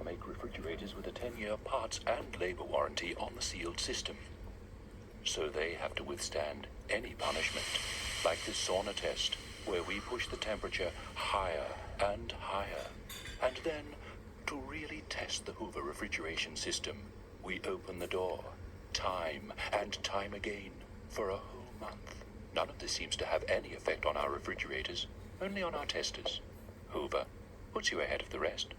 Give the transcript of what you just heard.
Hoover make refrigerators with a 10-year parts and labor warranty on the sealed system. So they have to withstand any punishment, like this sauna test, where we push the temperature higher and higher. And then, to really test the Hoover refrigeration system, we open the door, time and time again, for a whole month. None of this seems to have any effect on our refrigerators, only on our testers. Hoover puts you ahead of the rest.